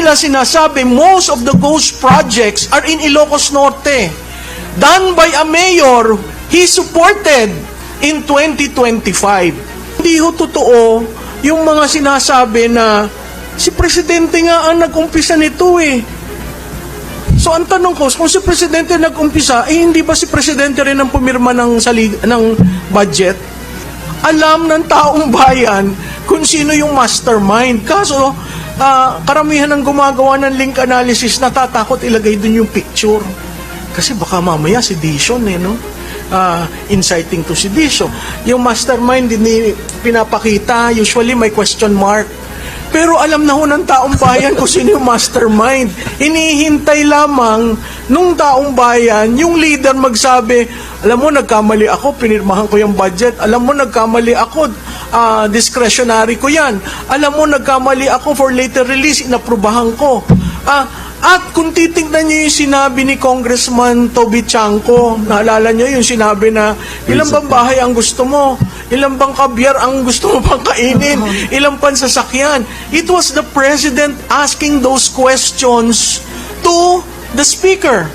nila sinasabi, most of the ghost projects are in Ilocos Norte, done by a mayor he supported in 2025. Hindi ho totoo yung mga sinasabi na si Presidente nga ang nag-umpisa nito eh. So ang tanong ko, kung si Presidente nag-umpisa, hindi ba si Presidente rin ang pumirma ng budget? Alam ng taong bayan kung sino yung mastermind. Kaso, karamihan ng gumagawa ng link analysis, natatakot ilagay dun yung picture. Kasi baka mamaya sedition no? Inciting to sedition. Yung mastermind, hindi pinapakita, usually may question mark. Pero alam na ho ng taong bayan kung sino yung mastermind. Hinihintay lamang nung taong bayan, yung leader magsabi, alam mo, nagkamali ako, pinirmahan ko yung budget. Alam mo, nagkamali ako, discretionary ko yan. Alam mo, nagkamali ako for later release, inaprubahan ko. At kung titignan niyo yung sinabi ni Congressman Toby Chanco, naalala niyo yung sinabi na, ilang bang bahay ang gusto mo? Ilang bang kabyar ang gusto mo pang kainin? Ilang pansasakyan? It was the President asking those questions to the Speaker.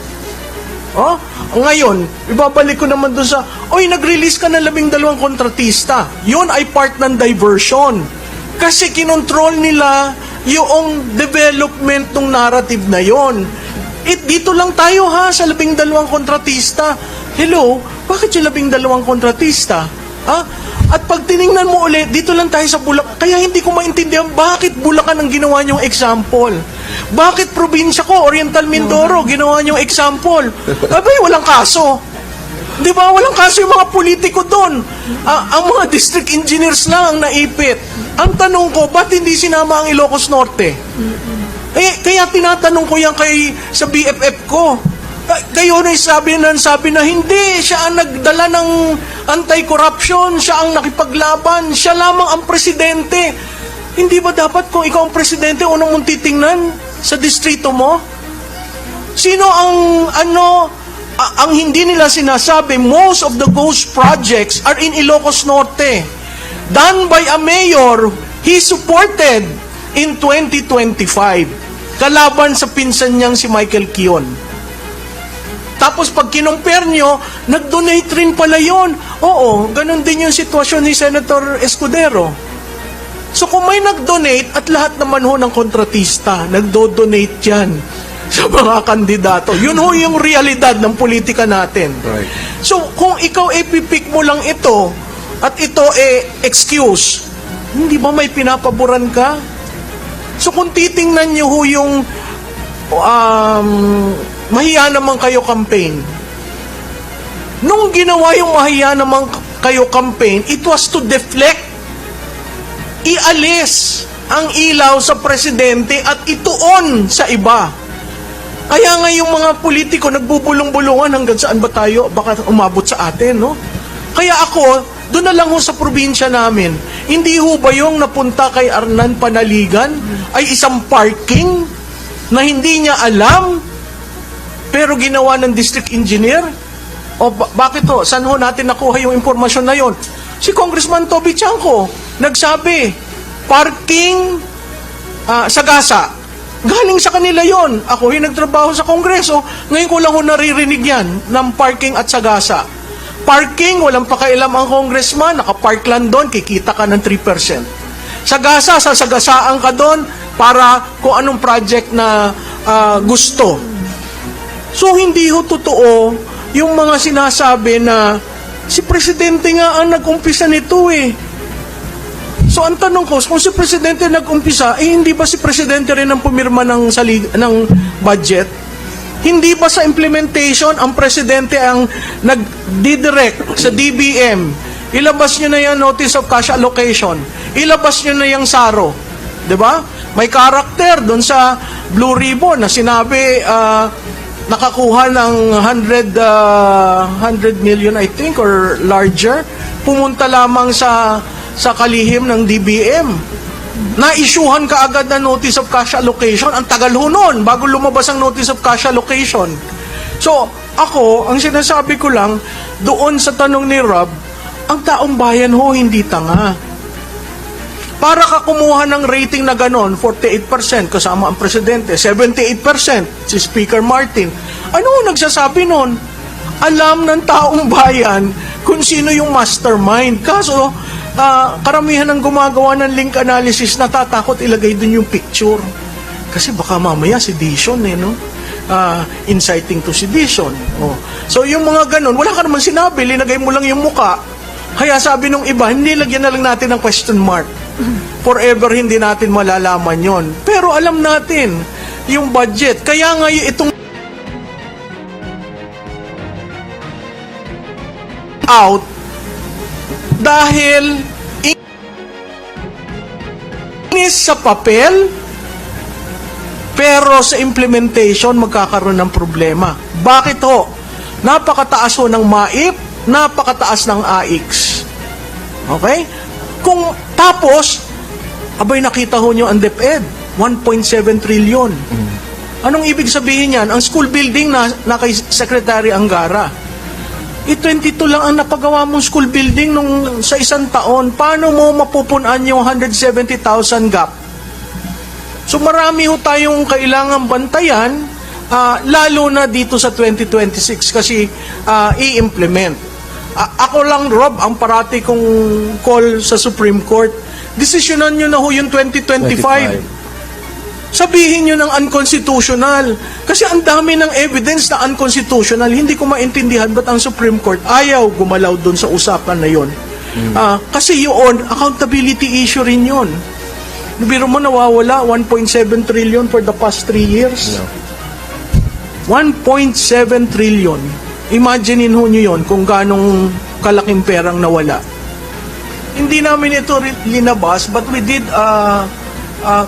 Oh, ngayon, ibabalik ko naman doon sa, nag-release ka ng 12 kontratista. Yun ay part ng diversion. Kasi kinontrol nila yung development ng narrative na yon. Dito lang tayo sa 12 kontratista. Hello, bakit yung 12 kontratista? At pag tiningnan mo ulit, dito lang tayo sa Bulacan. Kaya hindi ko maintindihan bakit Bulacan ang ginawa niyong example. Bakit probinsya ko, Oriental Mindoro, ginawa niyong example. Abay, walang kaso. Di ba? Walang kaso yung mga politiko doon. Ang mga district engineers lang ang naipit. Ang tanong ko, ba't hindi sinama ang Ilocos Norte? Kaya tinatanong ko yan sa BFF ko. Kayo na sabi na hindi, siya ang nagdala ng anti-corruption, siya ang nakipaglaban, siya lamang ang presidente. Hindi ba dapat kung ikaw ang presidente, unang mong titingnan sa distrito mo? Sino ang hindi nila sinasabi, most of the ghost projects are in Ilocos Norte, done by a mayor he supported in 2025, kalaban sa pinsan niyang si Michael Kion. Tapos pag kinumpare nyo, nag-donate rin pala yun. Oo, ganun din yung sitwasyon ni Senator Escudero. So kung may nag-donate, at lahat naman ho ng kontratista, nagdo-donate yan sa mga kandidato. Yun ho yung realidad ng politika natin. Right. So kung ikaw ipipik mo lang ito, at ito excuse, hindi ba may pinapaboran ka? So kung titingnan nyo ho yung mahiya naman kayo campaign, nung ginawa yung mahiya naman kayo campaign, it was to deflect, ialis ang ilaw sa presidente at ituon sa iba. Kaya nga yung mga politiko nagbubulong-bulungan hanggang saan ba tayo, baka umabot sa atin, no? Kaya ako, doon na lang ho sa probinsya namin, hindi ho ba yung napunta kay Arnan Panaligan ay isang parking na hindi niya alam, pero ginawa ng district engineer? O bakit ho? Saan ho natin nakuha yung impormasyon na yon? Si Congressman Toby Chanco nagsabi, parking Sagasa. Galing sa kanila yon. Ako nagtrabaho sa Kongreso, ngayon ko lang ho naririnig yan ng parking at Sagasa. Parking, walang pakialam ang congressman, nakapark lang doon, kikita ka ng 3%. Sagasa, sasagasaan ka doon para kung anong project na gusto. So, hindi ho totoo yung mga sinasabi na si Presidente nga ang nag-umpisa nito eh. So, ang tanong ko, kung si Presidente nag-umpisa, hindi ba si Presidente rin ang pumirma ng budget? Hindi ba sa implementation, ang Presidente ang nag-direct sa DBM? Ilabas nyo na yung Notice of Cash Allocation. Ilabas nyo na yung SARO. Diba? May karakter doon sa Blue Ribbon na sinabi, nakakuha ng 100 million, I think, or larger. Pumunta lamang sa kalihim ng DBM. Na-issuehan ka agad na Notice of Cash Allocation. Ang tagal ho nun, bago lumabas ang Notice of Cash Allocation. So, ako, ang sinasabi ko lang, doon sa tanong ni Rob, ang taong bayan ho, hindi tanga. Para ka kumuha ng rating na ganon, 48% kasama ang presidente, 78% si Speaker Martin. Ano nagsasabi nun? Alam ng taong bayan kung sino yung mastermind. Kaso, karamihan ng gumagawa ng link analysis natatakot ilagay dun yung picture. Kasi baka mamaya sedition no? Inciting to sedition. Oh. So yung mga ganon, wala ka naman sinabi, linagay mo lang yung muka. Kaya sabi nung iba, hindi lagyan na lang natin ng question mark. Forever hindi natin malalaman yon. Pero alam natin yung budget. Kaya nga itong out dahil inis sa papel pero sa implementation magkakaroon ng problema. Bakit ho? Napakataas ho ng MAIP, napakataas ng AIX. Okay? Kung tapos, abay nakita ho nyo ang DepEd, 1.7 trillion. Anong ibig sabihin yan? Ang school building na kay Secretary Angara. 22 lang ang napagawa mong school building sa isang taon. Paano mo mapupunan yung 170,000 gap? So marami ho tayong kailangang bantayan, lalo na dito sa 2026 kasi i-implement. Ako lang, Rob, ang parati kong call sa Supreme Court, desisyonan nyo na ho yung 2025. Sabihin nyo ng unconstitutional. Kasi ang dami ng evidence na unconstitutional. Hindi ko maintindihan ba't ang Supreme Court ayaw gumalaw doon sa usapan na yon. Kasi yun, accountability issue rin yun. Biro mo nawawala, 1.7 trillion for the past 3 years. 1.7 trillion. Imaginein ho nyo yun kung ganong kalaking perang nawala. Hindi namin ito linabas, but we did a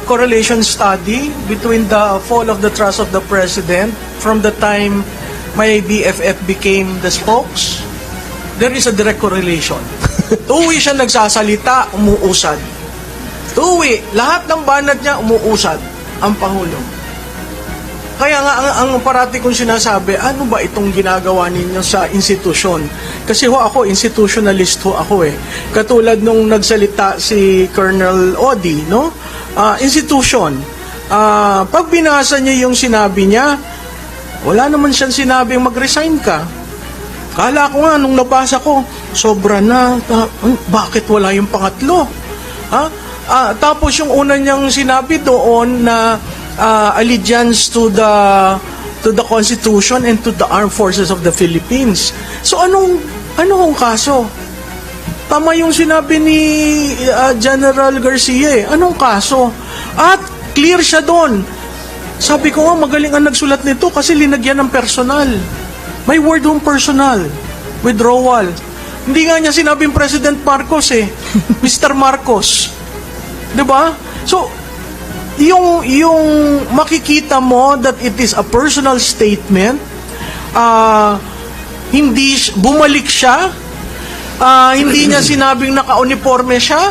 correlation study between the fall of the trust of the President from the time my BFF became the spokes. There is a direct correlation. Tuwi siya nagsasalita, umuusad. Tuwi, lahat ng banat niya, umuusad ang Pangulo. Kaya nga, ang parati kong sinasabi, ano ba itong ginagawa ninyo sa institusyon? Kasi ho ako, institutionalist ho ako eh. Katulad nung nagsalita si Colonel Odi, no? Institution. Pag binasa niya yung sinabi niya, wala naman siyang sinabing mag-resign ka. Kala ko nga, nung nabasa ko, sobra na, bakit wala yung pangatlo? Tapos yung una niyang sinabi doon na allegiance to the Constitution and to the Armed Forces of the Philippines. So anong kaso? Tama yung sinabi ni General Garcia. Anong kaso? At clear siya doon. Sabi ko nga magaling ang nagsulat nito kasi linagyan ng personal. May word yung personal. Withdrawal. Hindi nga niya sinabing President Marcos eh. Mr. Marcos. 'Di ba? So yung makikita mo that it is a personal statement, hindi bumalik siya, hindi niya sinabing naka-uniforme siya,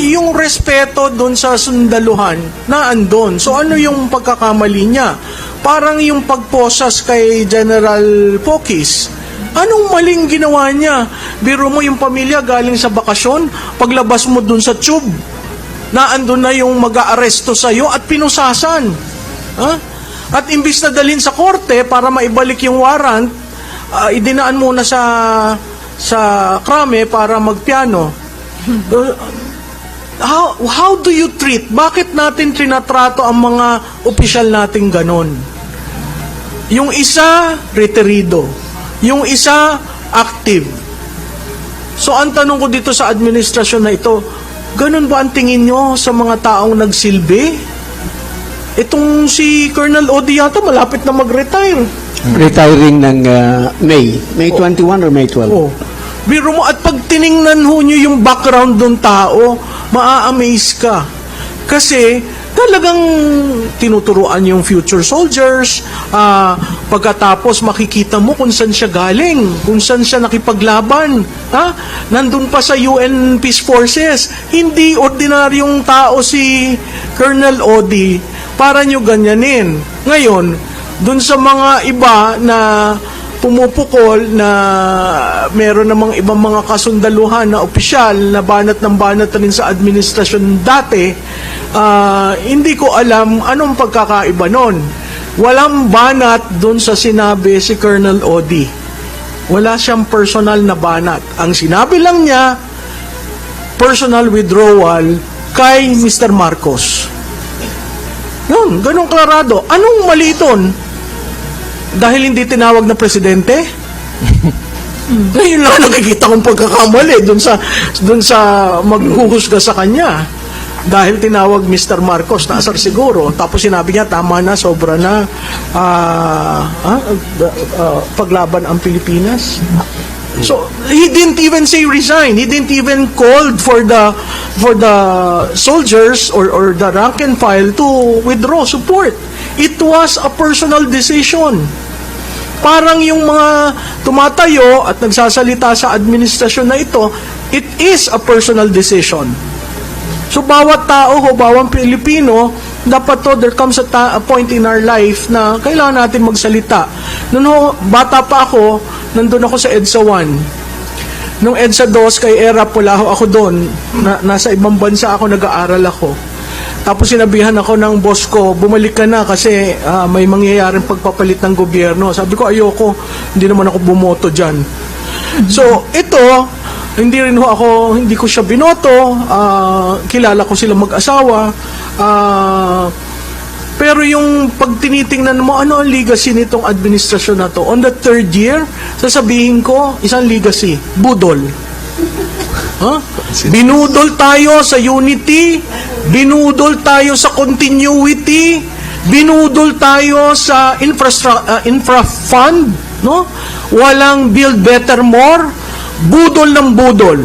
yung respeto doon sa sundaluhan na andon. So ano yung pagkakamali niya? Parang yung pagposas kay General Pokis. Anong maling ginawa niya? Biro mo yung pamilya galing sa bakasyon, paglabas mo doon sa tube, na andun na yung mag-aaresto sa'yo at pinusasan. At imbis na dalhin sa korte para maibalik yung warrant, idinaan muna sa krame para magpiano. How do you treat? Bakit natin trinatrato ang mga opisyal nating ganon? Yung isa, reterido. Yung isa, active. So ang tanong ko dito sa administrasyon na ito, ganun ba ang tingin nyo sa mga taong nagsilbi? Itong si Colonel Odi yata malapit na mag-retire. Retiring ng May 21 or May 12? Oh. Biro mo, at pag tiningnan ho nyo yung background ng tao, maa-amaze ka. Kasi talagang tinuturuan yung future soldiers, pagkatapos makikita mo kung saan siya galing, kung saan siya nakipaglaban. Nandun pa sa UN Peace Forces. Hindi ordinaryong tao si Colonel Odi para nyo ganyanin. Ngayon, dun sa mga iba na pumupukol na meron namang ibang mga kasundaluhan na opisyal na banat ng banat rin sa administrasyon dati, hindi ko alam anong pagkakaiba nun. Walang banat dun sa sinabi si Colonel Odi. Wala siyang personal na banat. Ang sinabi lang niya, personal withdrawal kay Mr. Marcos. Yun, ganun klarado. Anong mali doon? Dahil hindi tinawag na presidente? Ngayon lang nakikita kong pagkakamali doon sa maghuhusga sa kanya. Dahil tinawag Mr. Marcos, naasar siguro. Tapos sinabi niya, tama na, sobra na paglaban ang Pilipinas. So, he didn't even say resign. He didn't even called for the soldiers or the rank and file to withdraw support. It was a personal decision. Parang yung mga tumatayo at nagsasalita sa administrasyon na ito, it is a personal decision. So, bawat tao o bawat Pilipino, dapat to, there comes a point in our life na kailangan natin magsalita. Noon bata pa ako, nandun ako sa EDSA 1. Nung EDSA 2, kay ERA Pulaho ako doon. Nasa ibang bansa ako, nag-aaral ako. Tapos sinabihan ako ng boss ko, bumalik ka na kasi may mangyayaring pagpapalit ng gobyerno. Sabi ko, ayoko, hindi naman ako bumoto dyan. So, ito, hindi ko siya binoto, kilala ko sila mag-asawa, pero yung pag tinitingnan mo, ano ang legacy nitong administrasyon na to? On the third year, sasabihin ko, isang legacy, budol. Huh? Binudol tayo sa unity, binudol tayo sa continuity, binudol tayo sa infra fund, no? Walang build better more, budol ng budol.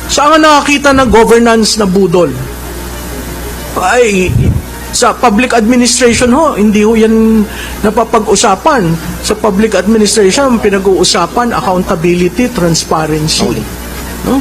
Saan nga nakakita ng governance na budol? Ay, sa public administration hindi yan napapag-usapan. Sa public administration, pinag-uusapan accountability, transparency. No?